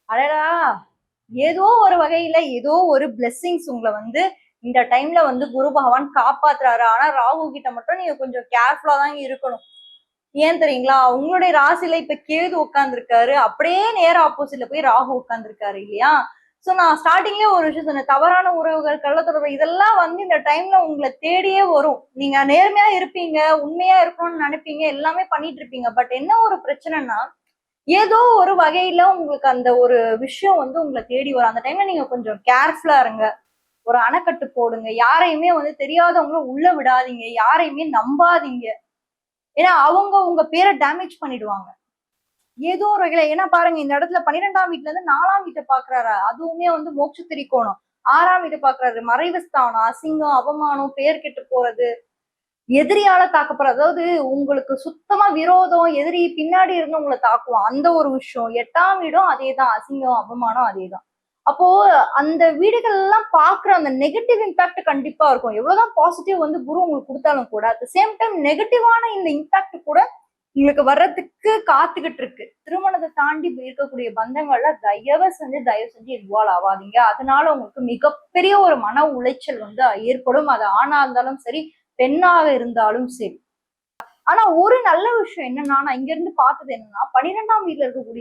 அடடா! ஏதோ ஒரு வகையில ஏதோ ஒரு பிளெஸ்ஸிங்ஸ் உங்கள வந்து இந்த டைம்ல வந்து குரு பகவான் காப்பாத்துறாரு. ஆனா ராகு கிட்ட மட்டும் நீங்க கொஞ்சம் கேர்ஃபுல்லா தான் இருக்கணும். ஏன் தெரியுங்களா? உங்களுடைய ராசியில இப்ப கேது உட்கார்ந்திருக்காரு. அப்படியே நேரா ஆப்போசிட்ல போய் ராகு உட்கார்ந்திருக்காரு இல்லையா? சோ நான் ஸ்டார்ட்டிங்லயே ஒரு விஷயம் சொன்னேன். தவறான உறவுகள், கள்ளத்தொடர்பு இதெல்லாம் வந்து இந்த டைம்ல உங்கள தேடியே வரும். நீங்க நேர்மையா இருப்பீங்க, உண்மையா இருக்கணும்னு நினைப்பீங்க, எல்லாமே பண்ணிட்டு இருப்பீங்க. பட் என்ன ஒரு பிரச்சனைன்னா, ஏதோ ஒரு வகையில உங்களுக்கு அந்த ஒரு விஷயம் வந்து உங்கள தேடி வரும். அந்த டைம்ல நீங்க கொஞ்சம் கேர்ஃபுல்லா இருங்க. ஒரு அணைக்கட்டு போடுங்க. யாரையுமே வந்து தெரியாதவங்கள உள்ள விடாதீங்க. யாரையுமே நம்பாதீங்க. ஏன்னா அவங்க உங்க பேர டேமேஜ் பண்ணிடுவாங்க. ஏதோ ஒரு வகையில ஏன்னா பாருங்க இந்த இடத்துல 12ஆம் வீட்ல இருந்து 4ஆம் வீட்ட பார்க்குறாரு. அதுவுமே வந்து மோட்ச திரிகோணம். 6ஆம் வீட்ட பார்க்குறாரு. மறைவு ஸ்தானம், அசிங்கம், அவமானம், பேர் கெட்டு போறது, எதிரியால தாக்கப்படுறது. அதாவது உங்களுக்கு சுத்தமா விரோதம், எதிரி பின்னாடி இருந்து உங்கள தாக்குவான். அந்த ஒரு விஷயம். 8ஆம் வீடும் அதேதான். அசிங்கம், அவமானம் அதேதான். அப்போ அந்த வீடுகள் எல்லாம் பாக்குற அந்த நெகட்டிவ் இம்பாக்ட் கண்டிப்பா இருக்கும். எவ்வளவுதான் பாசிட்டிவ் வந்து குரு உங்களுக்கு கொடுத்தாலும் கூட அட் சேம் டைம் நெகட்டிவான இந்த இம்பாக்ட் கூட உங்களுக்கு வர்றதுக்கு காத்துக்கிட்டு இருக்கு. திருமணத்தை தாண்டி இருக்கக்கூடிய பந்தங்கள்ல தயவு செஞ்சு இன்வால்வ் ஆகாதீங்க. அதனால உங்களுக்கு மிகப்பெரிய ஒரு மன உளைச்சல் வந்து ஏற்படும். அது ஆணா இருந்தாலும் சரி, பெண்ணாக இருந்தாலும் சரி. ஆனா ஒரு நல்ல விஷயம் என்னன்னா, நான் இங்க இருந்து பார்த்தது என்னன்னா, 12ஆம் வீட்ல இருக்கக்கூடிய